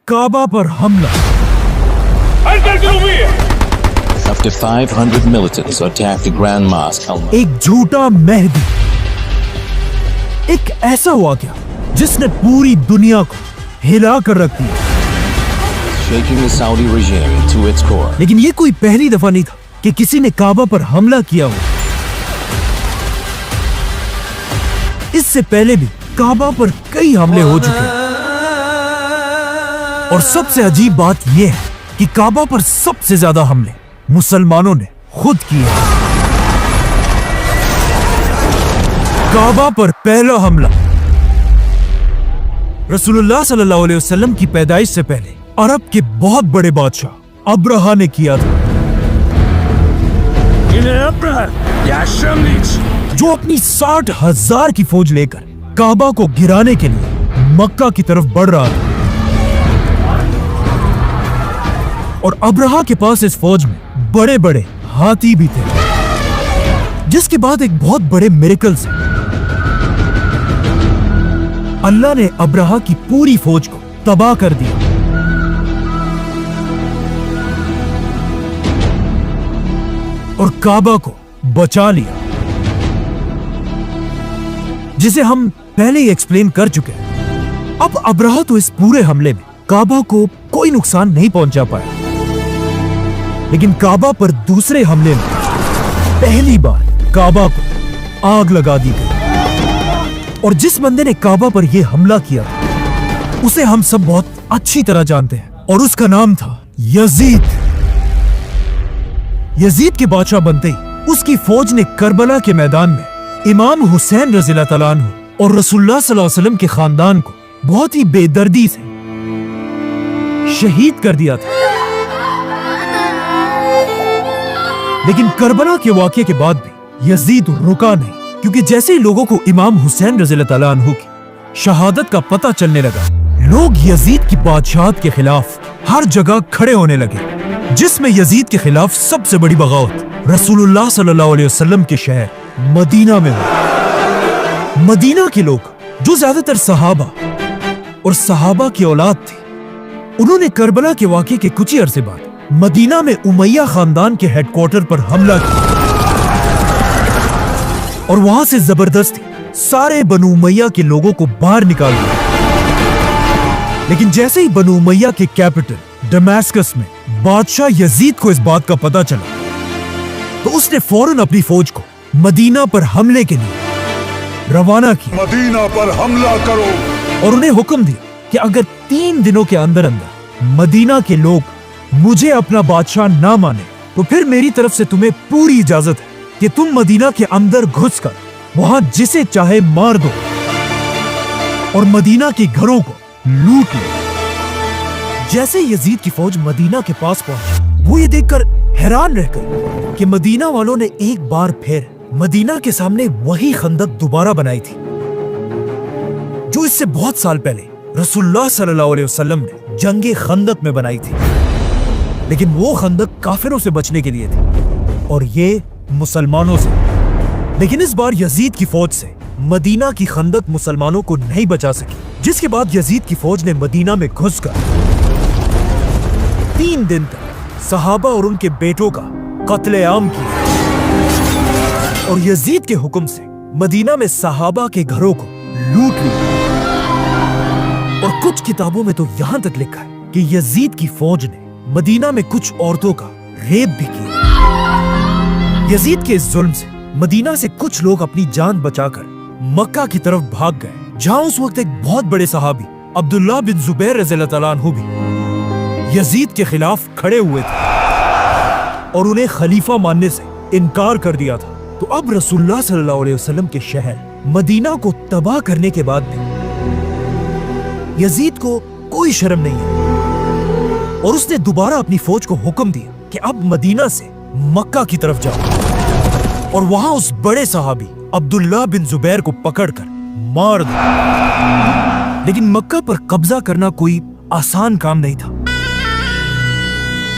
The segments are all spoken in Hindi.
काबा पर हमला। Up to 500 militants attacked the Grand Mosque. एक झूठा मेहदी, एक ऐसा वाकया जिसने पूरी दुनिया को हिला कर रख दिया। Shaking the Saudi regime to its core. लेकिन ये कोई पहली दफा नहीं था कि किसी ने काबा पर हमला किया हो। इससे पहले भी काबा पर कई हमले हो चुके हैं। और सबसे अजीब बात यह है कि काबा पर सबसे ज्यादा हमले मुसलमानों ने खुद किए हैं। काबा पर पहला हमला रसूलुल्लाह सल्लल्लाहु अलैहि वसल्लम की पैदाइश से पहले अरब के बहुत बड़े बादशाह अब्राहा ने किया था, जो अपनी 60,000 की फौज लेकर काबा को गिराने के लिए मक्का की तरफ बढ़ रहा था। और अब्राहा के पास इस फौज में बड़े बड़े हाथी भी थे, जिसके बाद एक बहुत बड़े मिरेकल से अल्लाह ने अब्राहा की पूरी फौज को तबाह कर दिया। और काबा को बचा लिया, जिसे हम पहले ही एक्सप्लेन कर चुके हैं। अब अब्राहा तो इस पूरे हमले में काबा को कोई नुकसान नहीं पहुंचा पाया, लेकिन काबा पर दूसरे हमले में पहली बार काबा को आग लगा दी गई। और जिस बंदे ने काबा पर यह हमला किया उसे हम सब बहुत अच्छी तरह जानते हैं, और उसका नाम था यजीद। यजीद के बादशाह बनते ही उसकी फौज ने करबला के मैदान में इमाम हुसैन रज़ियल्लाहु तआला अन्हु और रसूलुल्लाह सल्लल्लाहु अलैहि वसल्लम के खानदान को बहुत ही बेदर्दी से शहीद कर दिया था। लेकिन करबला के वाकये के बाद भी यजीद रुका नहीं, क्योंकि जैसे ही लोगों को इमाम हुसैन रज़ियल्लाहु तआला अन्हु की शहादत का पता चलने लगा, लोग यजीद की बादशाहत के खिलाफ हर जगह खड़े होने लगे, जिसमें यजीद के खिलाफ सबसे बड़ी बगावत रसूलुल्लाह सल्लल्लाहु अलैहि वसल्लम के शहर मदीना में हुई। मदीना के लोग, जो ज्यादातर सहाबा और सहाबा की औलाद थे, उन्होंने करबला के वाकये के कुछ ही अरसे बाद मदीना में उमैया खानदान के हेडक्वार्टर पर हमला किया और वहां से जबरदस्ती सारे बनु उमैया के लोगों को बाहर निकाल दिया। लेकिन जैसे ही बनु उमैया के कैपिटल दमास्कस में बादशाह यजीद को इस बात का पता चला, तो उसने फौरन अपनी फौज को मदीना पर हमले के लिए रवाना किया। मदीना पर हमला करो। और उन्हें हुक्म दिया कि अगर 3 दिनों के अंदर अंदर मदीना के लोग मुझे अपना बादशाह ना माने, तो फिर मेरी तरफ से तुम्हें पूरी इजाजत है कि तुम मदीना के अंदर घुसकर वहां जिसे चाहे मार दो और मदीना के घरों को लूट लो। जैसे यजीद की फौज मदीना के पास पहुंची, वो ये देखकर हैरान रह गई कि मदीना वालों ने एक बार फिर मदीना के सामने वही खंदक दोबारा बनाई थी, जो इससे बहुत साल पहले रसूलुल्लाह सल्लल्लाहु अलैहि वसल्लम ने जंगे खंदक में बनाई थी। लेकिन वो खंदक काफिरों से बचने के लिए थी और ये मुसलमानों से। लेकिन इस बार यजीद की फौज से मदीना की खंदक मुसलमानों को नहीं बचा सकी, जिसके बाद यजीद की फौज ने मदीना में घुसकर 3 दिन तक सहाबा और उनके बेटों का कत्लेआम किया। और यजीद के हुक्म से मदीना में सहाबा के घरों को लूट लिया। और कुछ किताबों में तो यहां तक लिखा है कि यजीद की फौज ने मदीना में कुछ औरतों का रेप भी किया। यजीद के इस जुल्म से मदीना से कुछ लोग अपनी जान बचाकर मक्का की तरफ भाग गए, जहां उस वक्त एक बहुत बड़े सहाबी अब्दुल्लाह बिन जुबैर रज़ियल्लाहु तआला अन्हु भी यजीद के खिलाफ खड़े हुए थे और उन्हें खलीफा मानने से इनकार कर दिया था। तो अब रसूलुल्लाह सल्लल्लाहु अलैहि वसल्लम के शहर मदीना को तबाह करने के बाद भी यजीद को कोई शर्म नहीं है और उसने दोबारा अपनी फौज को हुक्म दिया कि अब मदीना से मक्का की तरफ जाओ और वहां उस बड़े सहाबी अब्दुल्लाह बिन जुबैर को पकड़कर मार दो। लेकिन मक्का पर कब्जा करना कोई आसान काम नहीं था।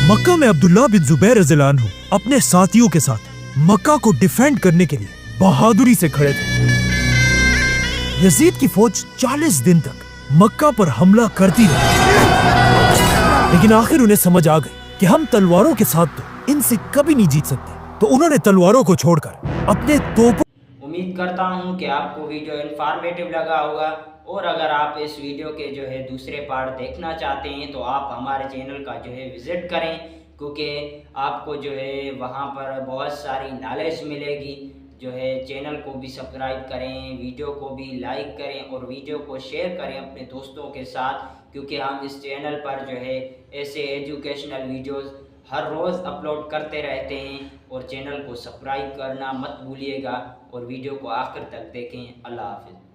मक्का में अब्दुल्लाह बिन जुबैर रज़ियल्लाहु अन्हु अपने साथियों के साथ मक्का को डिफेंड करने के लिए बहादुरी से खड़े थे। यजीद की फौज 40 दिन तक मक्का पर हमला करती रही, लेकिन आखिर उन्हें समझ आ गई कि हम तलवारों के साथ तो इनसे कभी नहीं जीत सकते, तो उन्होंने तलवारों को छोड़कर अपने तोपों। उम्मीद करता हूँ कि आपको वीडियो इन्फॉर्मेटिव लगा होगा, और अगर आप इस वीडियो के जो है दूसरे पार्ट देखना चाहते हैं तो आप हमारे चैनल का जो है विज़िट करें, क्योंकि आपको जो है वहाँ पर बहुत सारी नॉलेज मिलेगी। जो है चैनल को भी सब्सक्राइब करें, वीडियो को भी लाइक करें और वीडियो को शेयर करें अपने दोस्तों के साथ, क्योंकि हम इस चैनल पर जो है ऐसे एजुकेशनल वीडियोस हर रोज़ अपलोड करते रहते हैं। और चैनल को सब्सक्राइब करना मत भूलिएगा और वीडियो को आखिर तक देखें। अल्लाह हाफिज़।